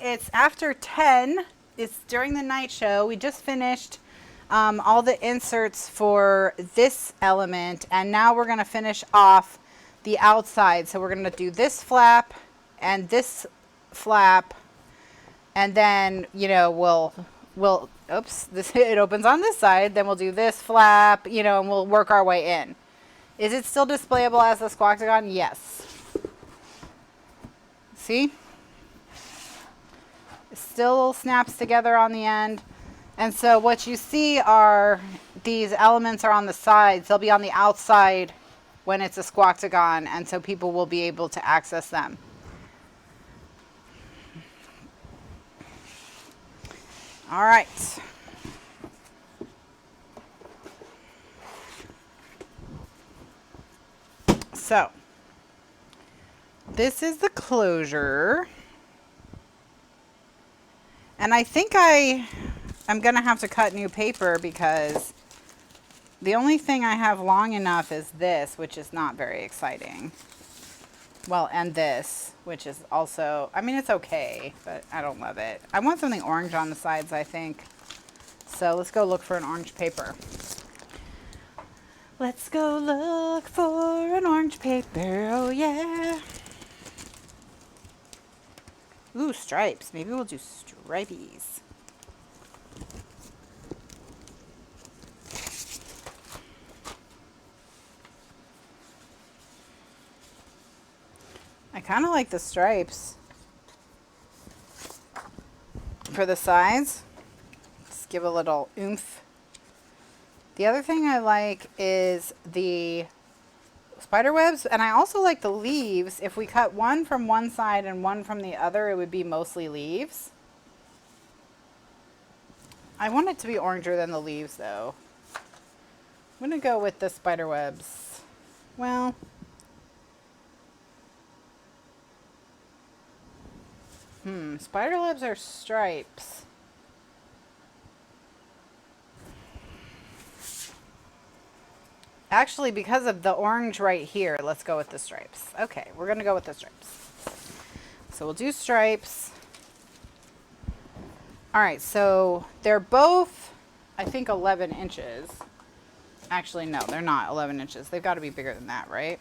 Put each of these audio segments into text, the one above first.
it's after 10. It's during the night show. We just finished all the inserts for this element, and now we're going to finish off the outside. So we're going to do this flap and this flap, and then, you know, we'll oops, this it opens on this side, then we'll do this flap, you know, and we'll work our way in. Is it still displayable as the squawkagon? Yes. See? It still snaps together on the end. And so what you see are these elements are on the sides. They'll be on the outside when it's a squawkagon, and so people will be able to access them. All right. So this is the closure. And I think I'm going to have to cut new paper because the only thing I have long enough is this, which is not very exciting. Well, and this, which is also, I mean, it's okay, but I don't love it. I want something orange on the sides, I think. So let's go look for an orange paper. Let's go look for an orange paper, oh yeah. Ooh, stripes. Maybe we'll do stripies. I kind of like the stripes for the sides. Just give a little oomph. The other thing I like is the spider webs, and I also like the leaves. If we cut one from one side and one from the other, it would be mostly leaves. I want it to be oranger than the leaves, though. I'm going to go with the spider webs. Well, spider webs are stripes. Actually, because of the orange right here, let's go with the stripes. Okay, we're going to go with the stripes. So we'll do stripes. All right, so they're both, I think, 11 inches. Actually, no, they're not 11 inches. They've got to be bigger than that, right?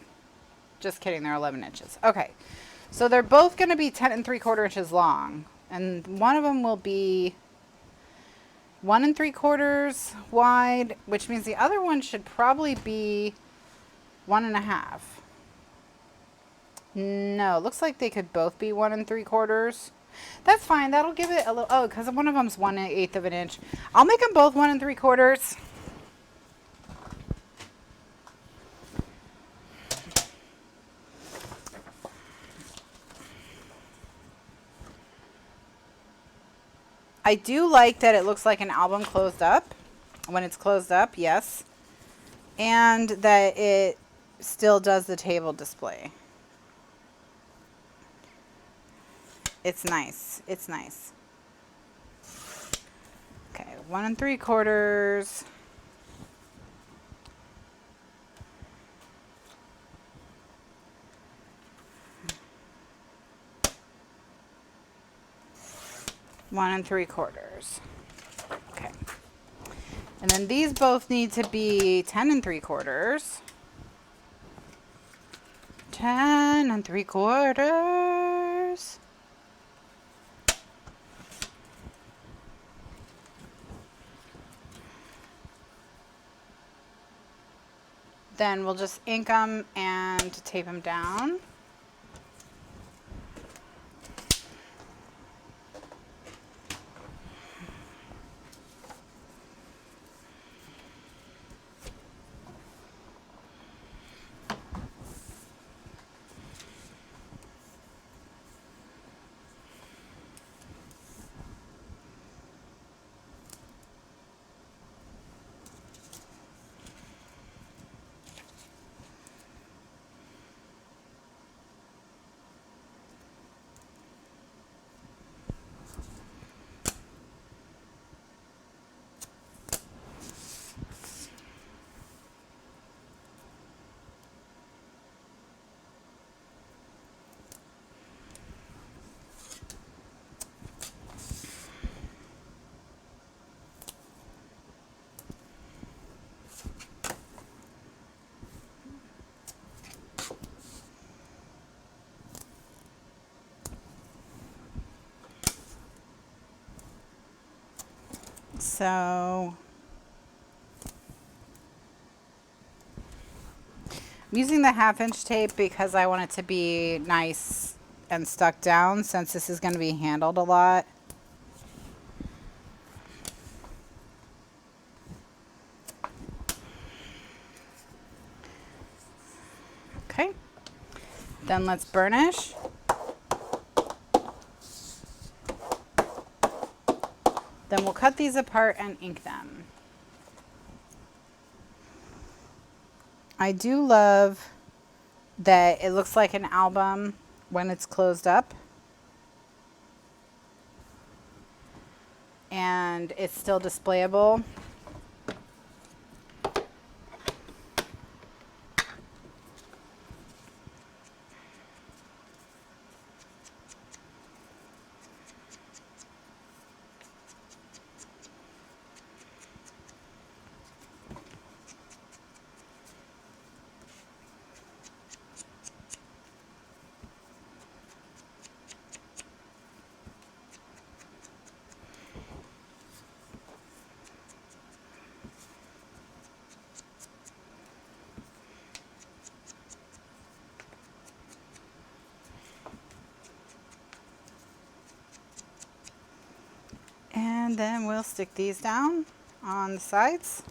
Just kidding, they're 11 inches. Okay, so they're both going to be 10 3/4 inches long. And one of them will be 1 3/4 wide, which means the other one should probably be 1 1/2. No, looks like they could both be 1 3/4. That's fine. That'll give it a little. Oh, because one of them's 1/8 of an inch. I'll make them both 1 3/4. I do like that it looks like an album closed up. When it's closed up, yes. And that it still does the table display. It's nice. It's nice. Okay, 1 3/4. One 3/4. Okay. And then these both need to be 10 3/4. 10 3/4. Then we'll just ink them and tape them down. So I'm using the 1/2 inch tape because I want it to be nice and stuck down since this is going to be handled a lot. Okay, then let's burnish. Then we'll cut these apart and ink them. I do love that it looks like an album when it's closed up. And it's still displayable. And then we'll stick these down on the sides.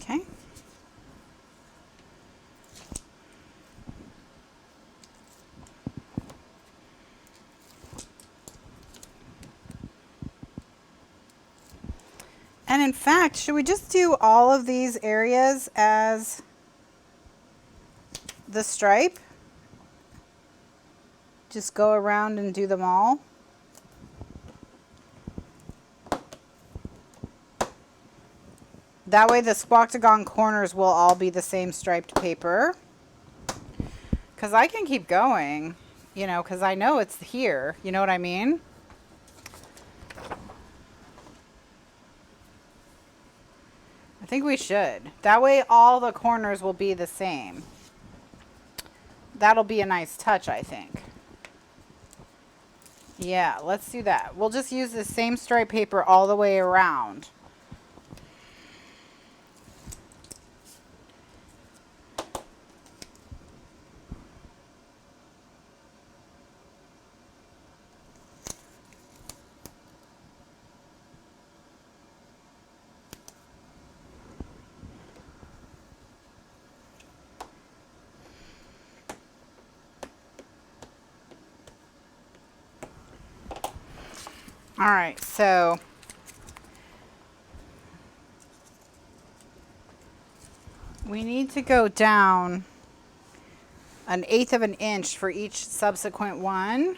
Okay. And in fact, should we just do all of these areas as the stripe? Just go around and do them all. That way the Squawk-To-Gone corners will all be the same striped paper. Because I can keep going, you know, because I know it's here. You know what I mean? I think we should. That way all the corners will be the same. That'll be a nice touch, I think. Yeah, let's do that. We'll just use the same stripe paper all the way around. All right, so we need to go down 1/8 of an inch for each subsequent one.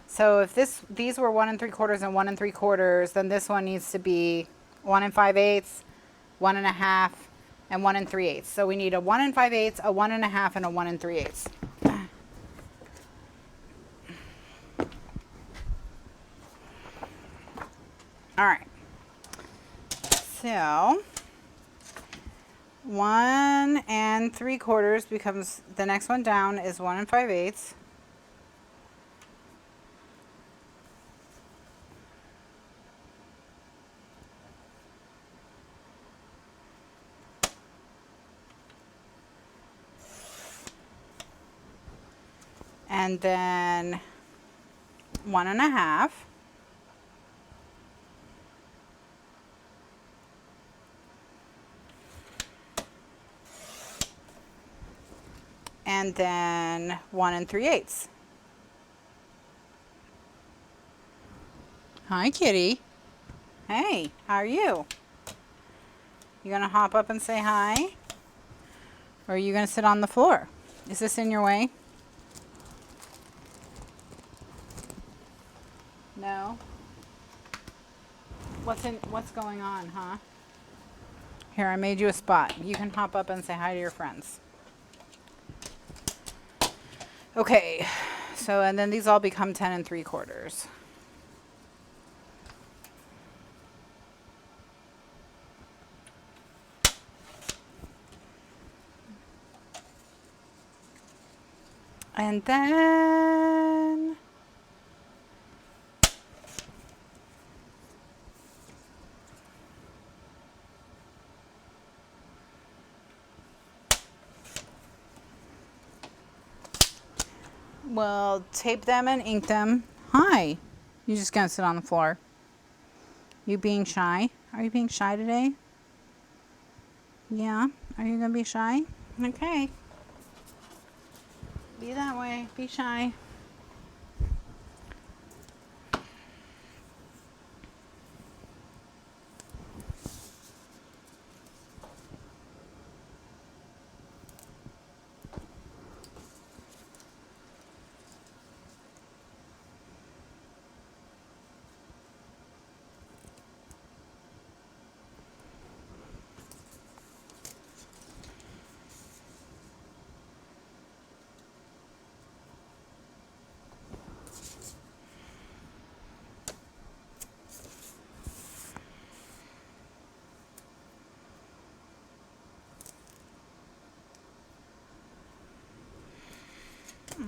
So if these were 1 3/4 and 1 3/4, then this one needs to be 1 5/8, 1 1/2, and 1 3/8. So we need a 1 5/8, a 1 1/2, and a 1 3/8. All right, so 1 3/4 becomes, the next one down is 1 5/8. And then 1 1/2. And then 1 3/8. Hi, kitty. Hey, how are you? You gonna hop up and say hi? Or are you gonna sit on the floor? Is this in your way? No? What's going on, huh? Here, I made you a spot. You can hop up and say hi to your friends. Okay, so and then these all become 10 3/4. And then we'll tape them and ink them. Hi. You just gonna sit on the floor. You being shy? Are you being shy today? Yeah? Are you gonna be shy? Okay. Be that way. Be shy.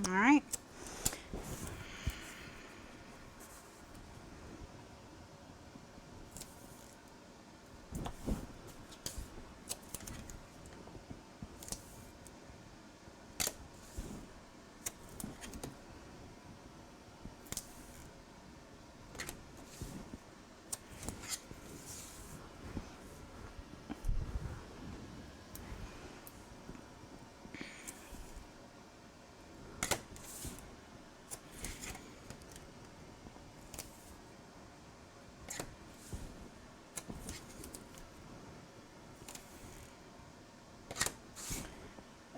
All right.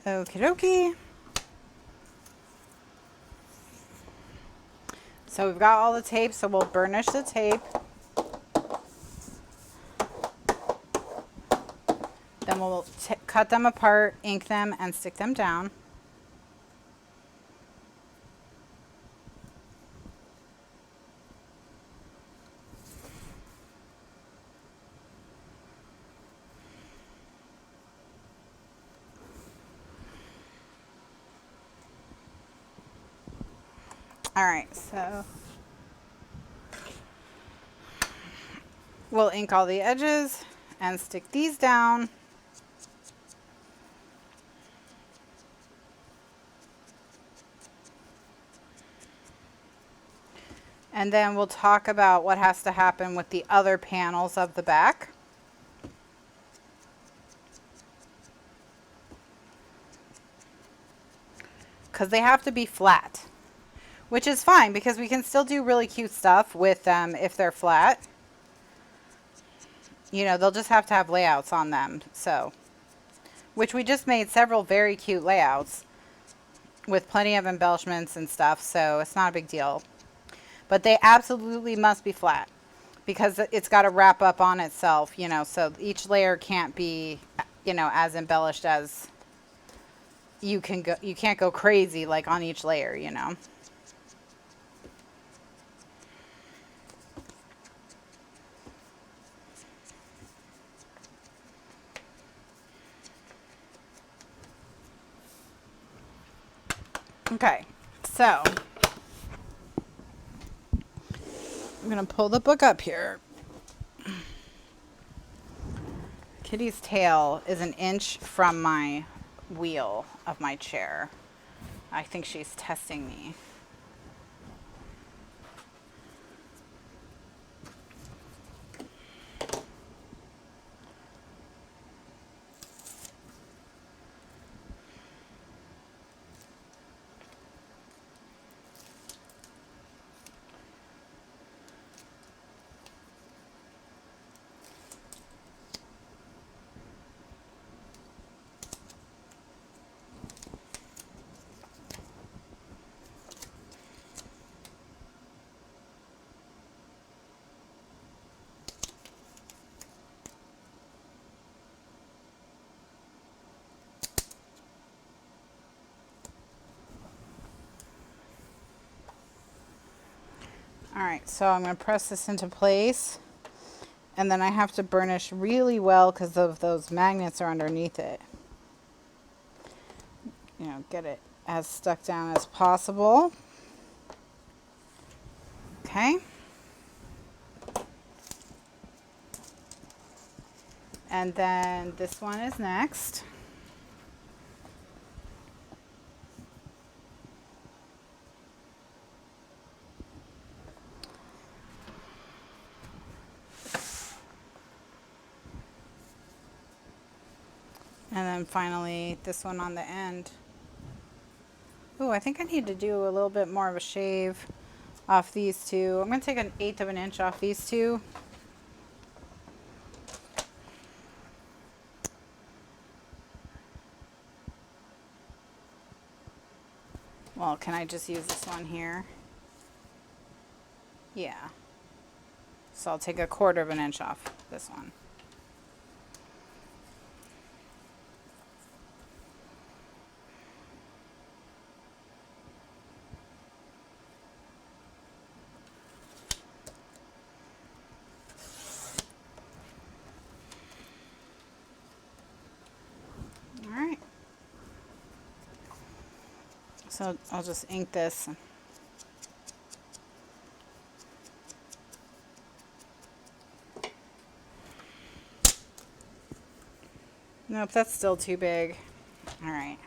Okie dokie. So we've got all the tape, so we'll burnish the tape. Then we'll cut them apart, ink them, and stick them down. All right, so we'll ink all the edges and stick these down. And then we'll talk about what has to happen with the other panels of the back. Because they have to be flat. Which is fine because we can still do really cute stuff with them if they're flat. You know, they'll just have to have layouts on them. So, which we just made several very cute layouts with plenty of embellishments and stuff. So it's not a big deal. But they absolutely must be flat because it's got to wrap up on itself, you know, so each layer can't be, you know, as embellished as you can go. You can't go crazy like on each layer, you know. Okay, so I'm going to pull the book up here. Kitty's tail is an inch from my wheel of my chair. I think she's testing me. All right, so I'm going to press this into place, and then I have to burnish really well because of those magnets are underneath it. You know, get it as stuck down as possible. Okay. And then this one is next. And then finally this one on the end. Ooh, I think I need to do a little bit more of a shave off these two. I'm going to take 1/8 of an inch off these two. Well, can I just use this one here? Yeah. So I'll take 1/4 of an inch off this one. So I'll just ink this. Nope, that's still too big. All right.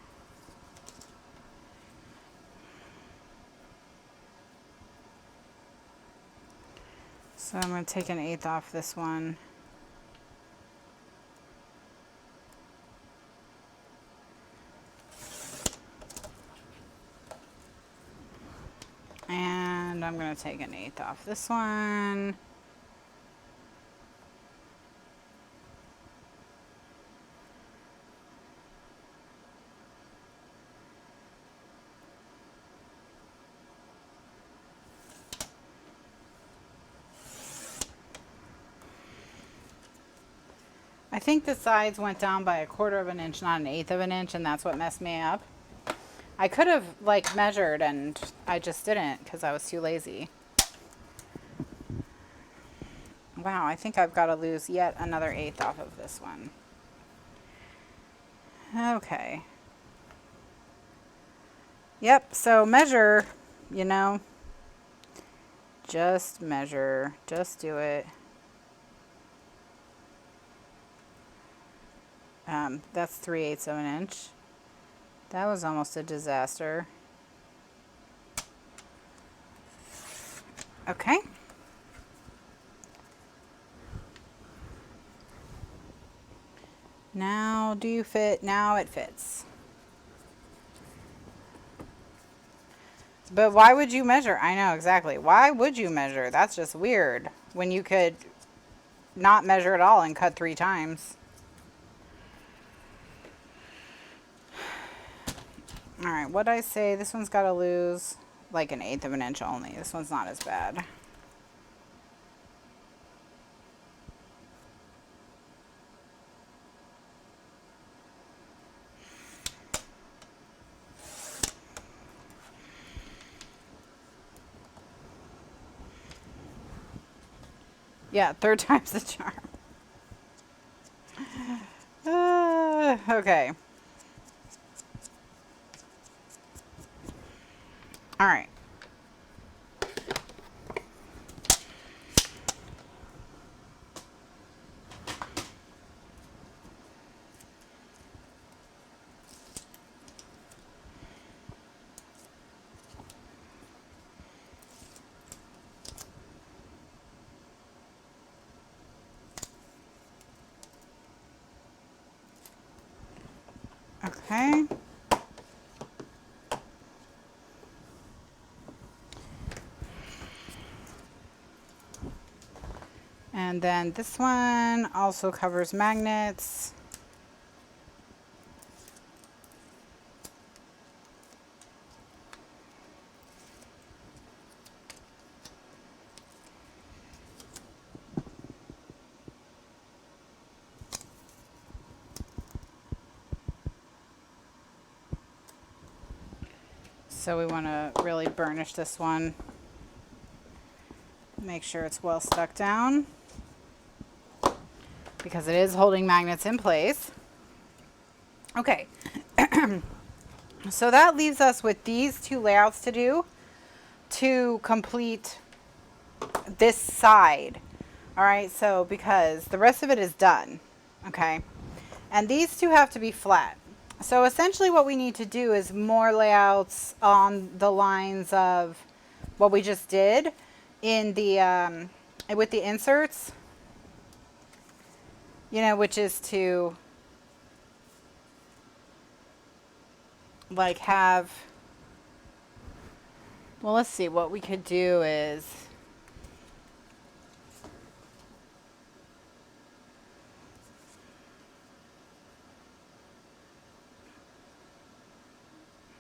So I'm going to take 1/8 off this one. And I'm going to take 1/8 off this one. I think the sides went down by 1/4 of an inch, not 1/8 of an inch, and that's what messed me up. I could have like measured and I just didn't because I was too lazy. Wow, I think I've got to lose yet another 1/8 off of this one. Okay. Yep, so measure, you know, just measure, just do it. That's 3/8 of an inch. That was almost a disaster. Okay. Now, do you fit? Now it fits. But why would you measure? I know exactly. Why would you measure? That's just weird when you could not measure at all and cut 3 times. All right, what'd I say? This one's got to lose like 1/8 of an inch only. This one's not as bad. Yeah, 3rd time's the charm. Okay. All right. Okay. And then this one also covers magnets. So we want to really burnish this one. Make sure it's well stuck down because it is holding magnets in place. Okay. So that leaves us with these two layouts to do to complete this side. All right, so because the rest of it is done, okay? And these two have to be flat. So essentially what we need to do is more layouts on the lines of what we just did in the, with the inserts, you know, which is to like have, well, let's see, what we could do is,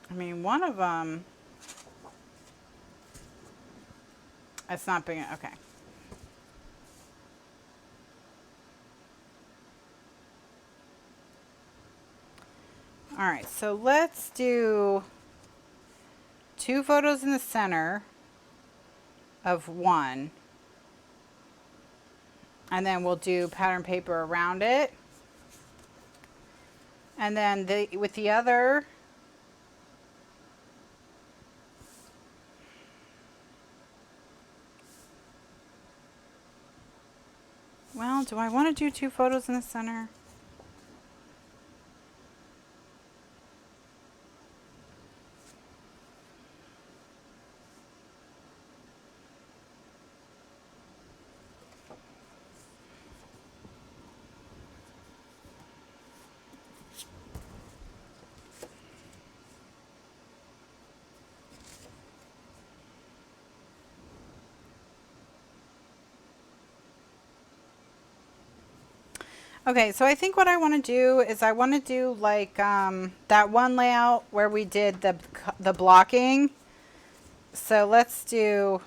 I mean, one of them, it's not big, okay. All right, so let's do 2 photos in the center of one. And then we'll do pattern paper around it. And then with the other, well, do I want to do 2 photos in the center? Okay, so I think what I want to do is I want to do like that one layout where we did the blocking. So let's do,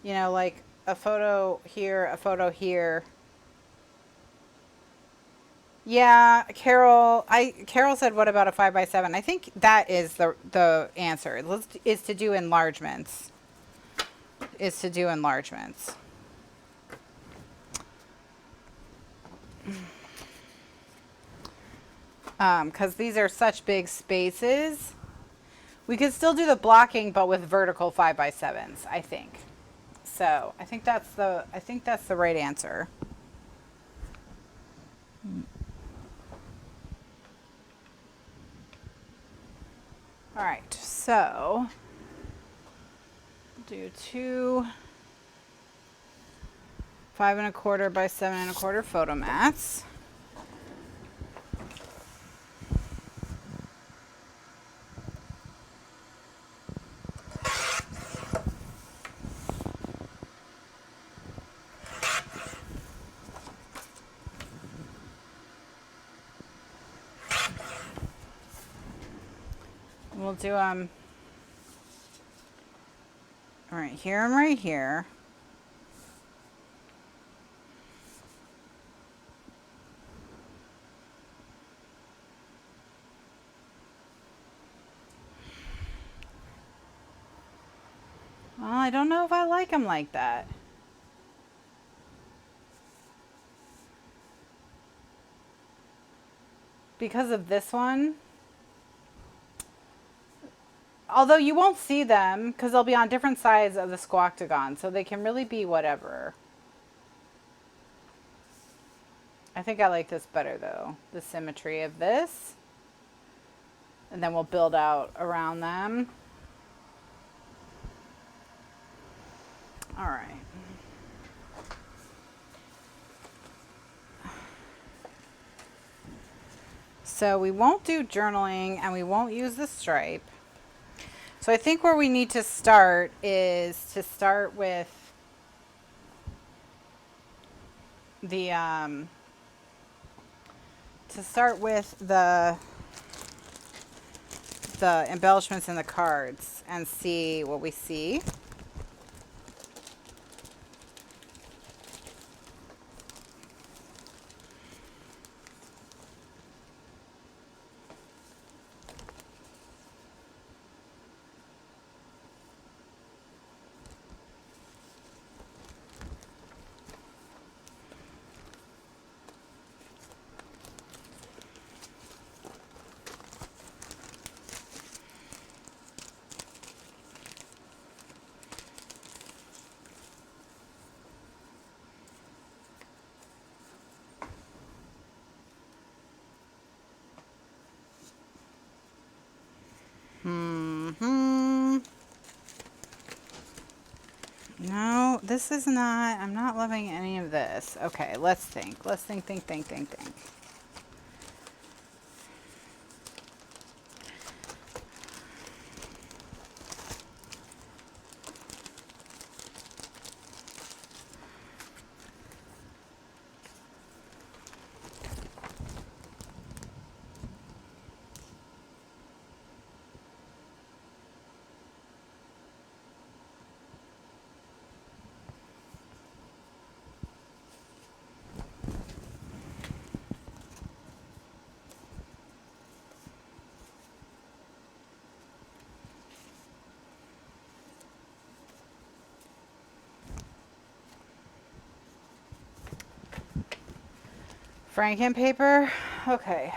you know, like a photo here, a photo here. Yeah, Carol said, what about a 5x7? I think that is the answer. Is to do enlargements. Is to do enlargements. Because these are such big spaces. We could still do the blocking, but with vertical 5x7s, I think. So I think that's the right answer. All right, so do 2 5 1/4 by 7 1/4 photo mats. We'll do all right here and right here. Well, I don't know if I like them like that. Because of this one. Although you won't see them because they'll be on different sides of the squoctagon, so they can really be whatever. I think I like this better though, the symmetry of this. And then we'll build out around them. All right. So we won't do journaling and we won't use the stripe. So I think where we need to start is to start with the embellishments in the cards and see what we see. No, this is not, I'm not loving any of this. Okay, let's think. Let's think. Franken paper. Okay.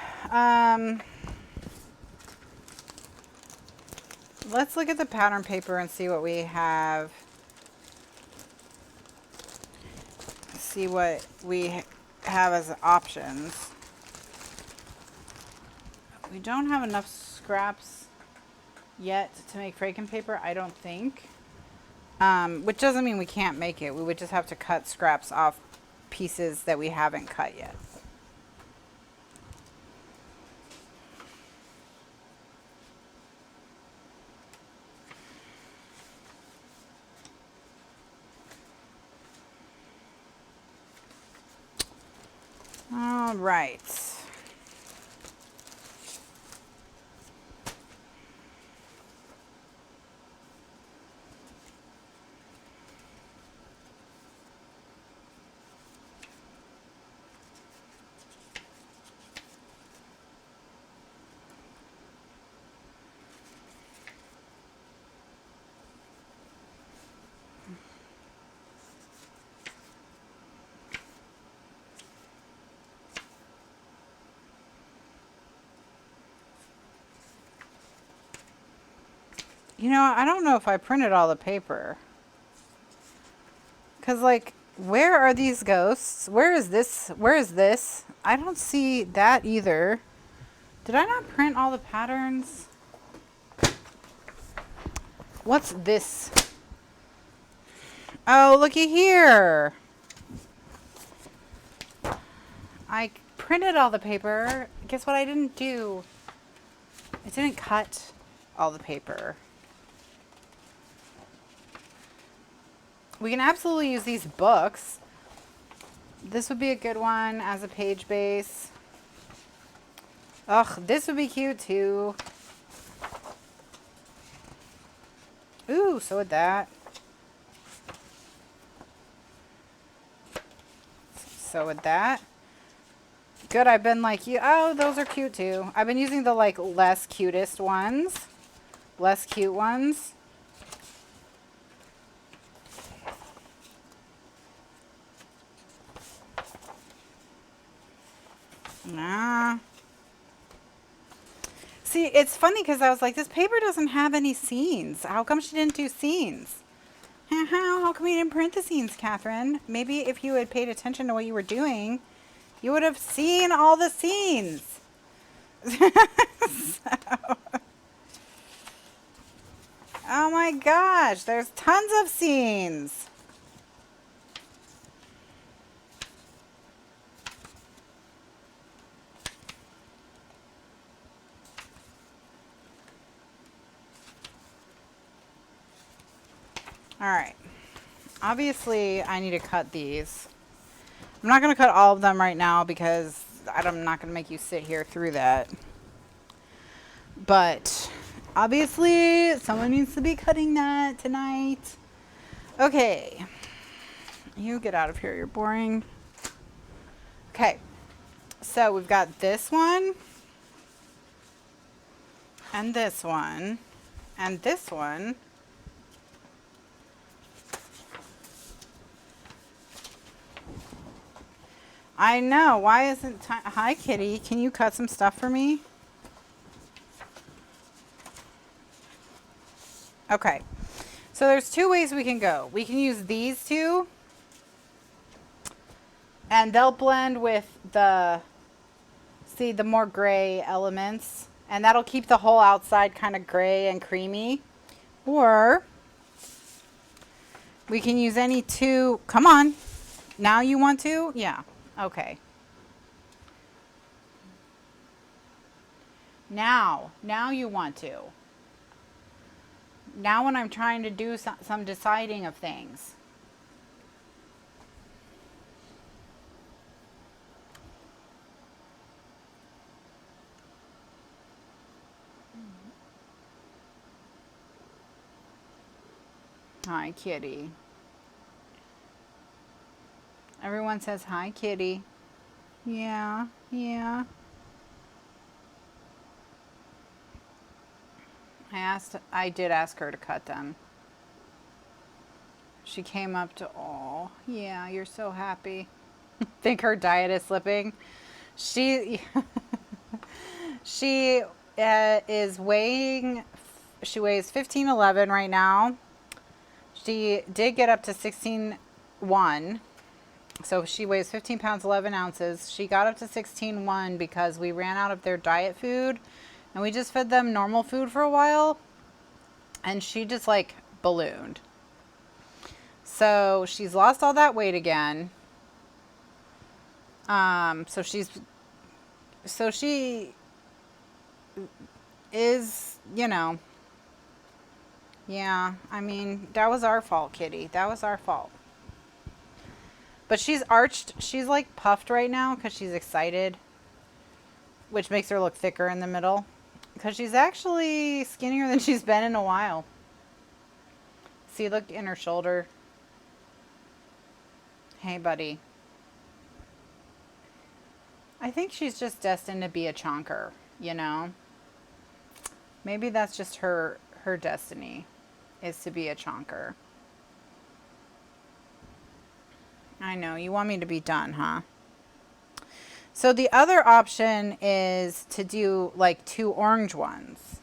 Let's look at the pattern paper and see what we have. See what we have as options. We don't have enough scraps yet to make Franken paper, I don't think. Which doesn't mean we can't make it. We would just have to cut scraps off pieces that we haven't cut yet. All right. You know, I don't know if I printed all the paper. Because, like, where are these ghosts? Where is this? Where is this? I don't see that either. Did I not print all the patterns? What's this? Oh, looky here. I printed all the paper. Guess what I didn't do? I didn't cut all the paper. We can absolutely use these books. This would be a good one as a page base. Ugh, this would be cute too. Ooh, so would that. So would that. Good, I've been like, oh, those are cute too. I've been using the like less cutest ones. Less cute ones. Nah. See, it's funny because I was like, this paper doesn't have any scenes. How come she didn't do scenes? How come you didn't print the scenes, Kathryn? Maybe if you had paid attention to what you were doing, you would have seen all the scenes. Oh my gosh, there's tons of scenes. All right, obviously I need to cut these. I'm not going to cut all of them right now because I'm not going to make you sit here through that. But obviously someone needs to be cutting that tonight. Okay, you get out of here, you're boring. Okay, so we've got this one and this one and this one. I know. Why isn't time? Hi, Kitty. Can you cut some stuff for me? Okay. So there's two ways we can go. We can use these two. And they'll blend with the, see, the more gray elements. And that'll keep the whole outside kind of gray and creamy. Or We can use any two. Come on. Now you want to? Yeah. Okay. Now you want to. Now when I'm trying to do some deciding of things. Hi, kitty. Everyone says hi, kitty. Yeah, yeah. I did ask her to cut them. She came up to, oh, yeah, you're so happy. Think her diet is slipping. She, she is weighing, she weighs 15.11 right now. She did get up to 16.1. So she weighs 15 pounds, 11 ounces. She got up to 16.1 because we ran out of their diet food and we just fed them normal food for a while. And she just like ballooned. So she's lost all that weight again. So she is, you know, yeah, I mean, that was our fault, kitty. That was our fault. But she's arched, she's like puffed right now because she's excited, which makes her look thicker in the middle. Because she's actually skinnier than she's been in a while. See, look in her shoulder. Hey, buddy. I think she's just destined to be a chonker, you know? Maybe that's just her destiny, is to be a chonker. I know, you want me to be done, huh? So the other option is to do like 2 orange ones.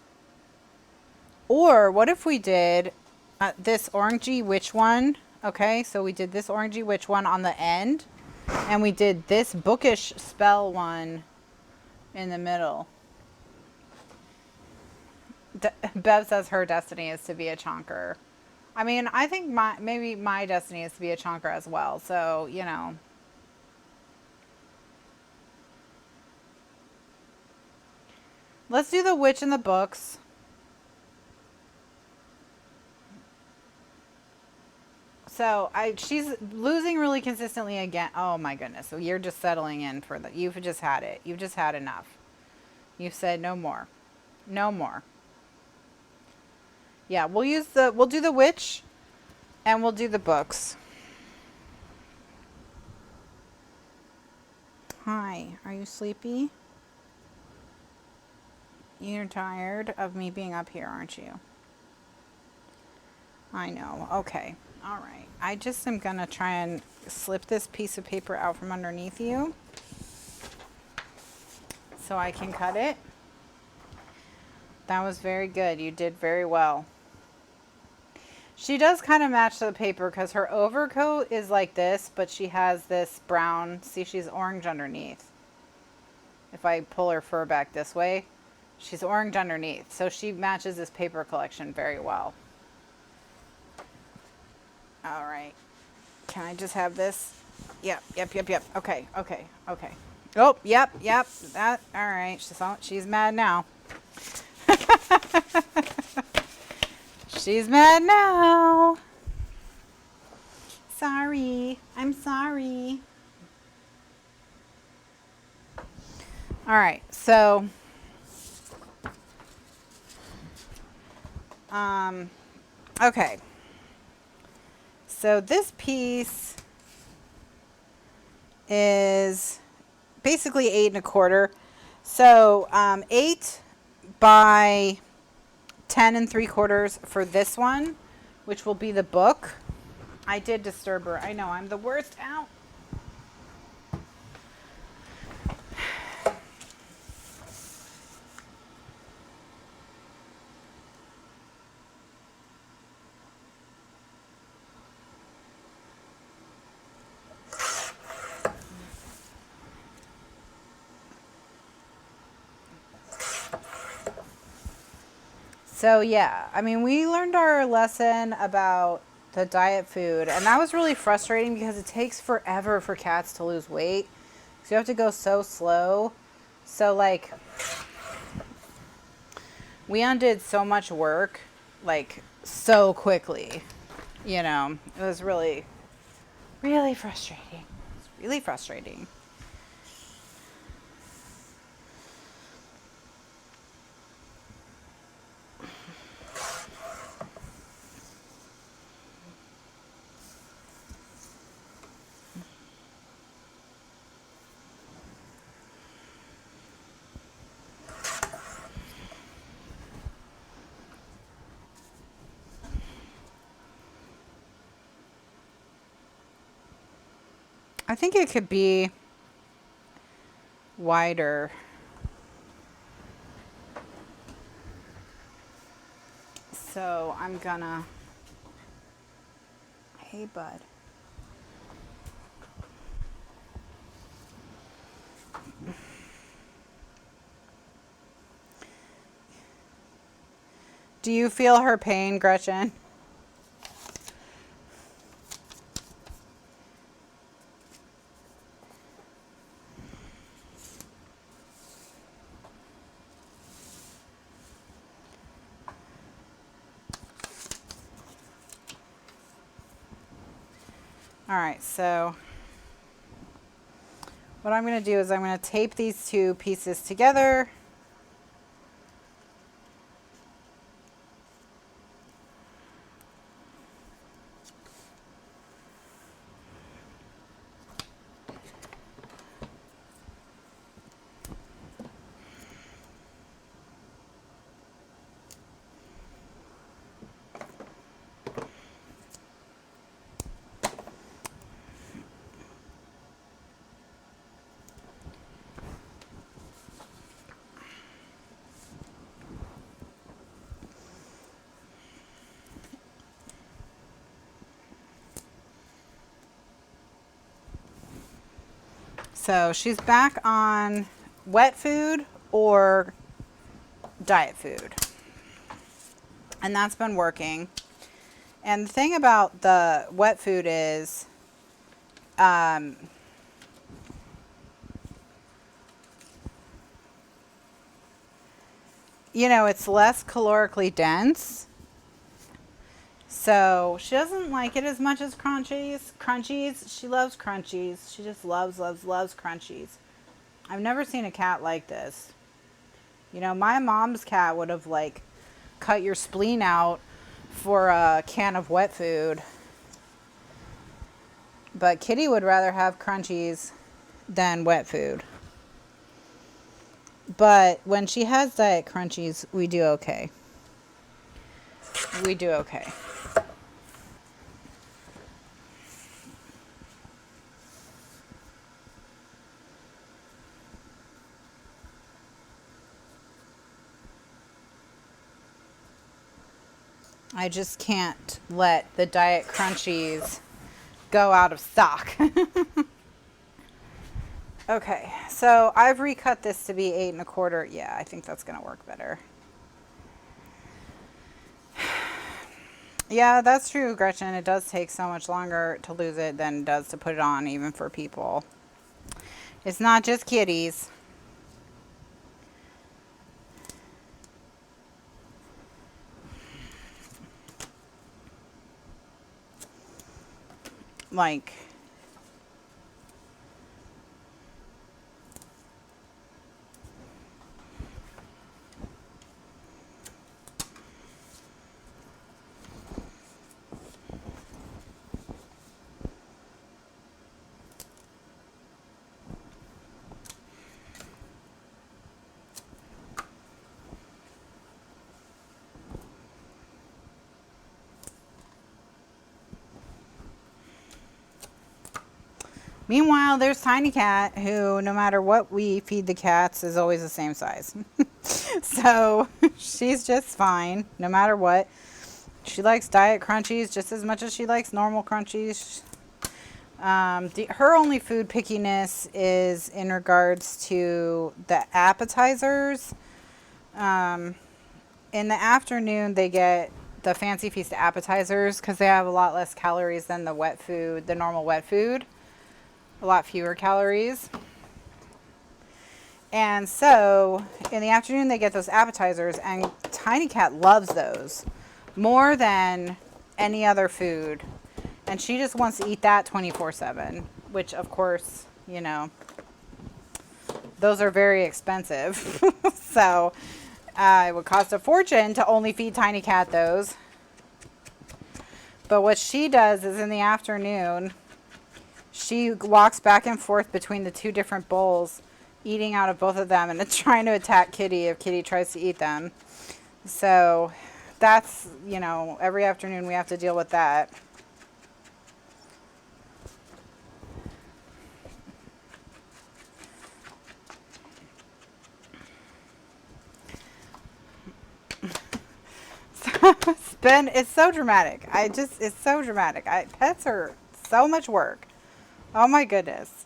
Or what if we did this orangey witch one? Okay, so we did this orangey witch one on the end. And we did this bookish spell one in the middle. Bev says her destiny is to be a chonker. I mean, I think maybe my destiny is to be a chonker as well. So, you know. Let's do the witch in the books. So she's losing really consistently again. Oh my goodness. So you're just settling in for the, you've just had it. You've just had enough. You've said no more. No more. Yeah, we'll do the witch and we'll do the books. Hi, are you sleepy? You're tired of me being up here, aren't you? I know. Okay. All right. I just am going to try and slip this piece of paper out from underneath you so I can cut it. That was very good. You did very well. She does kind of match the paper because her overcoat is like this, but she has this brown. See, she's orange underneath. If I pull her fur back this way, she's orange underneath. So she matches this paper collection very well. All right. Can I just have this? Yep. Okay. Oh, yep. That. All right. She's mad now. She's mad now. Sorry. I'm sorry. All right. So, okay. So this piece is basically 8 1/4. So 8 by 10 3/4 for this one, which will be the book. I did disturb her. I know, I'm the worst. Ow. So yeah, I mean, we learned our lesson about the diet food. And that was really frustrating because it takes forever for cats to lose weight. So you have to go so slow. So like, we undid so much work, like so quickly, you know, it was really, really frustrating. It's really frustrating. I think it could be wider. So I'm gonna, hey bud. Do you feel her pain, Gretchen? All right, so what I'm going to do is I'm going to tape these two pieces together. So she's back on wet food or diet food. And that's been working. And the thing about the wet food is, you know, it's less calorically dense. So she doesn't like it as much as crunchies. Crunchies, she loves crunchies. She just loves, loves, loves crunchies. I've never seen a cat like this. You know, my mom's cat would have like cut your spleen out for a can of wet food. But Kitty would rather have crunchies than wet food. But when she has diet crunchies, we do okay. We do okay. I just can't let the diet crunchies go out of stock. Okay, so I've recut this to be 8 1/4. Yeah, I think that's gonna work better. Yeah, that's true, Gretchen. It does take so much longer to lose it than it does to put it on, even for people. It's not just kitties. Like, meanwhile, there's Tiny Cat, who no matter what we feed the cats is always the same size. So she's just fine, no matter what. She likes diet crunchies just as much as she likes normal crunchies. Her only food pickiness is in regards to the appetizers. In the afternoon, they get the Fancy Feast appetizers because they have a lot less calories than the wet food, the normal wet food. A lot fewer calories. And so in the afternoon they get those appetizers, and Tiny Cat loves those more than any other food. And she just wants to eat that 24/7, which of course, you know, those are very expensive. So it would cost a fortune to only feed Tiny Cat those. But what she does is in the afternoon, she walks back and forth between the two different bowls, eating out of both of them, and it's trying to attack Kitty if Kitty tries to eat them. So that's, you know, every afternoon we have to deal with that. It's so dramatic. It's so dramatic. Pets are so much work. Oh my goodness.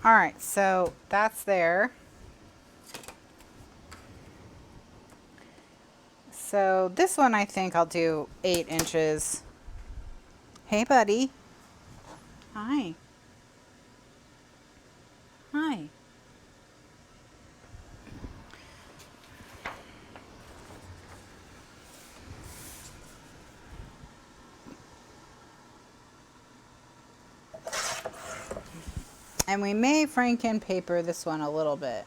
All right, so that's there. So this one I think I'll do 8 inches. Hey, buddy. Hi. Hi. And we may Franken paper this one a little bit.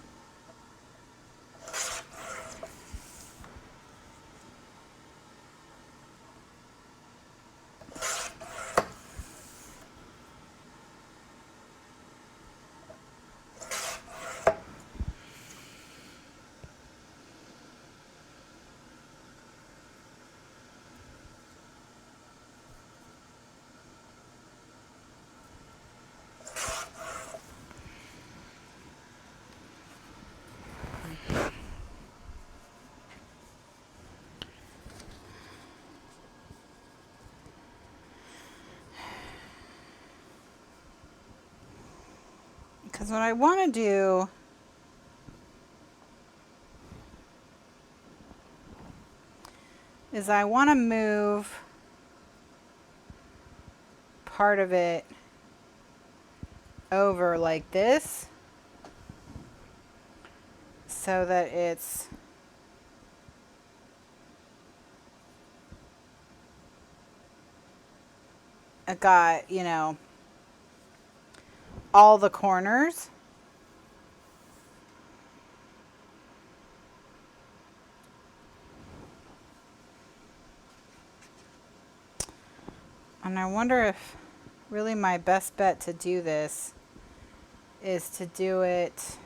Because what I want to do is I want to move part of it over like this so that it's got, you know, all the corners. And I wonder if really my best bet to do this is to do it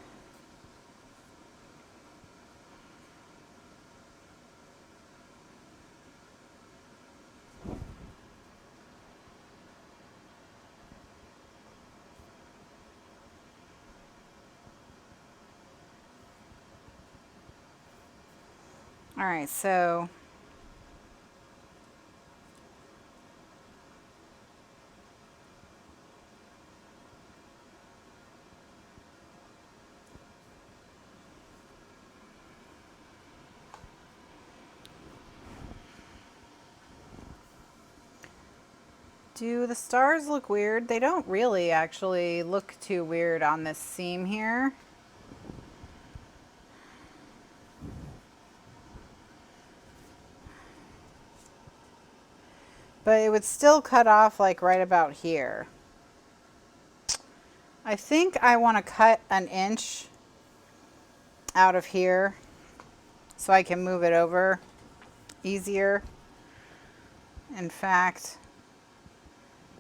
all right, so do the stars look weird? They don't really actually look too weird on this seam here. but it would still cut off like right about here. I think I want to cut an inch out of here so I can move it over easier. In fact,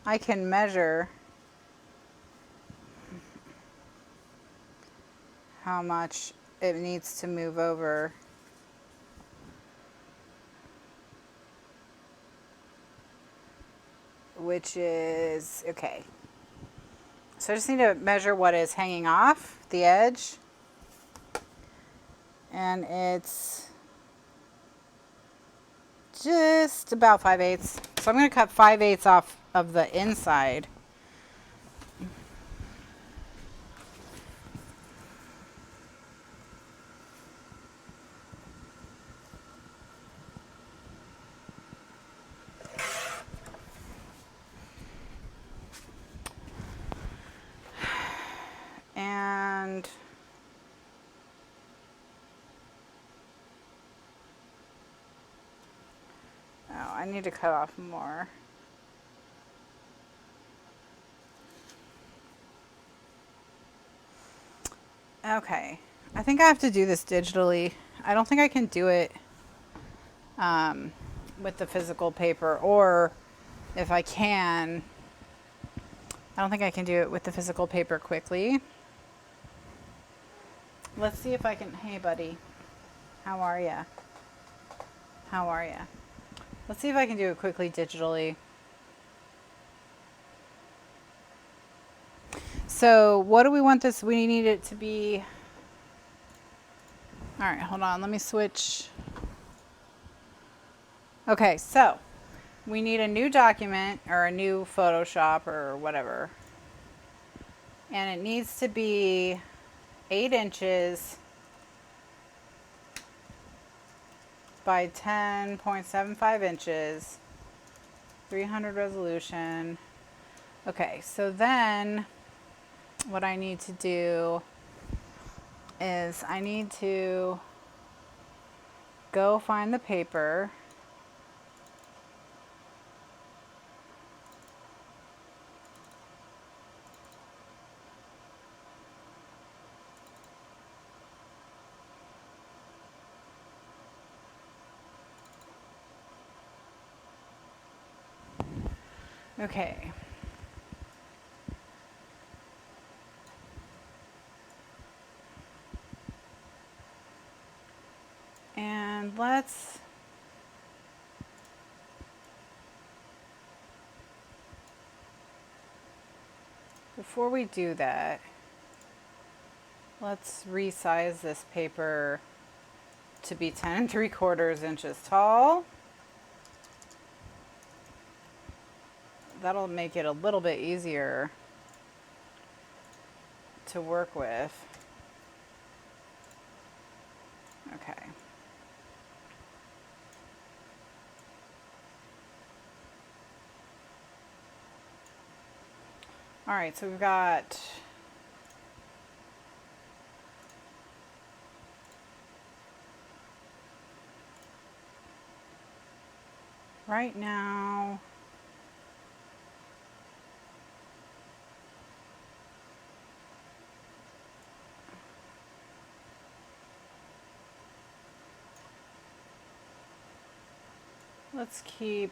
I can measure how much it needs to move over. Which is, okay. So I just need to measure what is hanging off the edge. And it's just about 5/8. So I'm going to cut 5/8 off of the inside. And oh, I need to cut off more. Okay, I think I have to do this digitally. I don't think I can do it with the physical paper, or if I can, I don't think I can do it with the physical paper quickly. Let's see if I can. Hey buddy, how are ya? How are ya? Let's see if I can do it quickly digitally. So what do we want this? We need it to be. All right, hold on. Let me switch. Okay, so we need a new document or a new Photoshop or whatever. And it needs to be 8 inches by 10.75 inches, 300 resolution. Okay, so then what I need to do is I need to go find the paper. Okay. And let's before we do that, let's resize this paper to be 10 3/4 inches tall. That'll make it a little bit easier to work with. Okay. All right, so we've got right now let's keep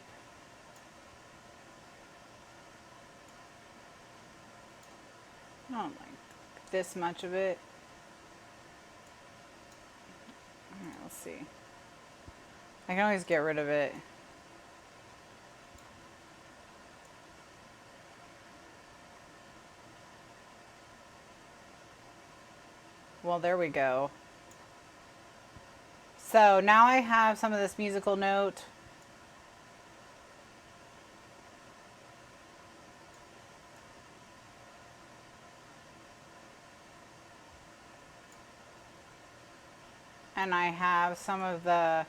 not like this much of it. All right, let's see. I can always get rid of it. Well, there we go. So now I have some of this musical note. And I have some of the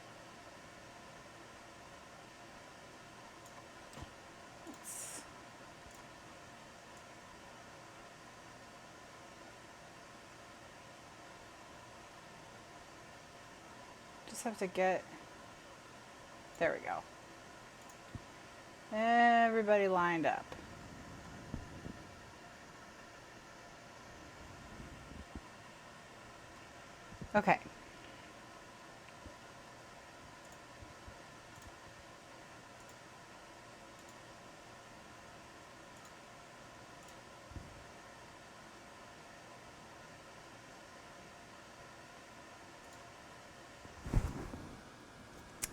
just have to get, there we go. Everybody lined up. Okay.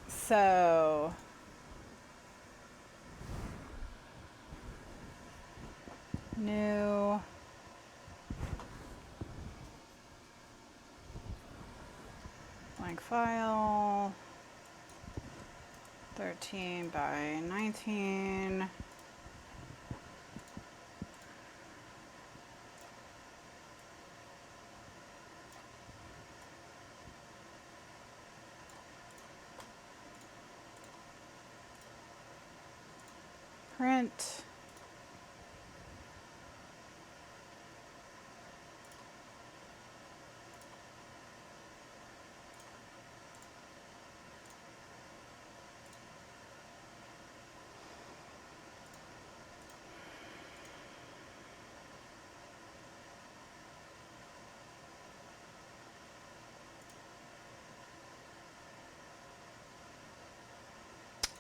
So new blank file, 13 by 19. Print.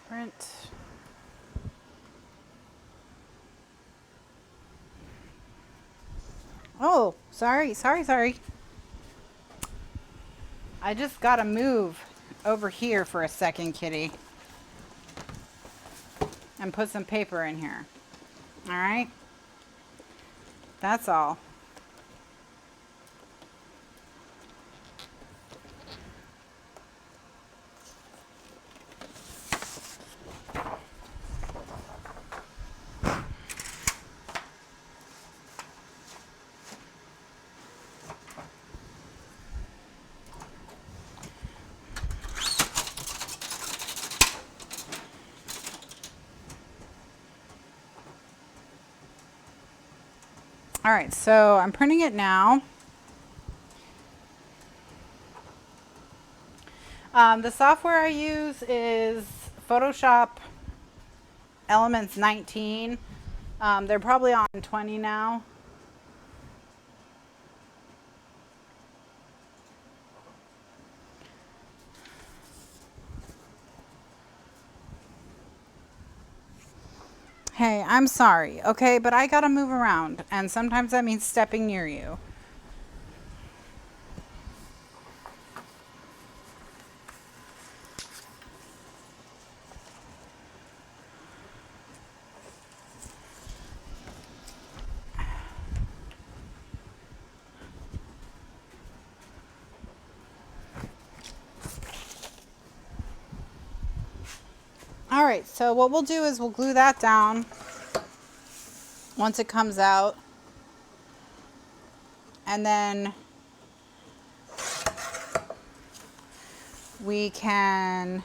Print. Oh, sorry. I just gotta move over here for a second, kitty. And put some paper in here. All right? That's all. All right, so I'm printing it now. The software I use is Photoshop Elements 19. They're probably on 20 now. Hey, I'm sorry, okay, but I gotta move around, and sometimes that means stepping near you. All right, so what we'll do is we'll glue that down once it comes out. And then we can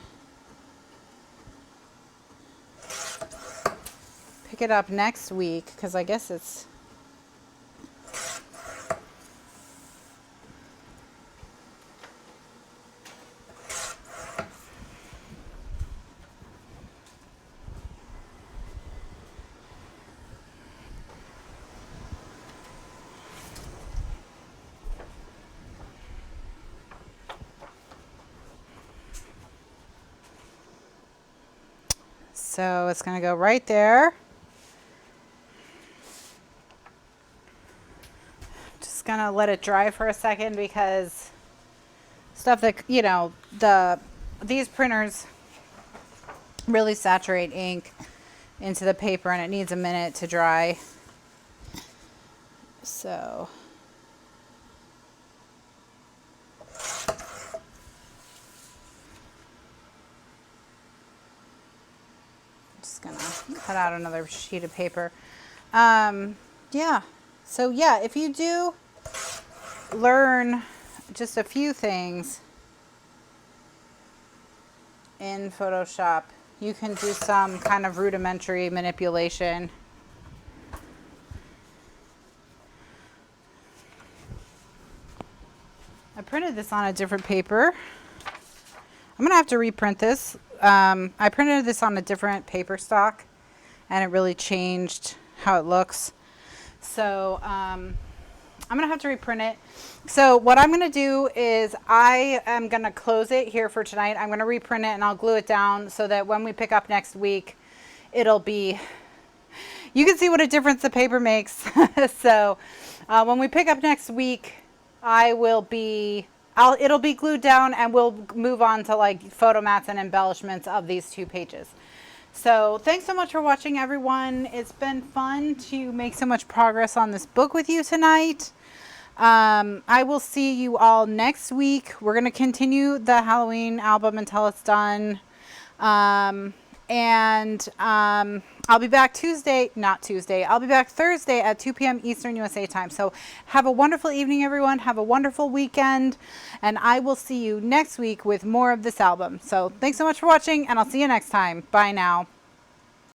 pick it up next week, because I guess it's so it's going to go right there. Just going to let it dry for a second, because stuff that, you know, these printers really saturate ink into the paper, and it needs a minute to dry. So just gonna cut out another sheet of paper. Yeah, so yeah, if you do learn just a few things in Photoshop, you can do some kind of rudimentary manipulation. I printed this on a different paper. I'm gonna have to reprint this. I printed this on a different paper stock, and it really changed how it looks. So I'm gonna have to reprint it. So what I'm gonna do is I am gonna close it here for tonight. I'm gonna reprint it and I'll glue it down so that when we pick up next week, it'll be, you can see what a difference the paper makes. So when we pick up next week, it'll be glued down and we'll move on to like photo mats and embellishments of these 2 pages. So thanks so much for watching, everyone. It's been fun to make so much progress on this book with you tonight. I will see you all next week. We're going to continue the Halloween album until it's done. I'll be back I'll be back Thursday at 2 p.m. Eastern USA time. So have a wonderful evening, everyone. Have a wonderful weekend. And I will see you next week with more of this album. So thanks so much for watching, and I'll see you next time. Bye now.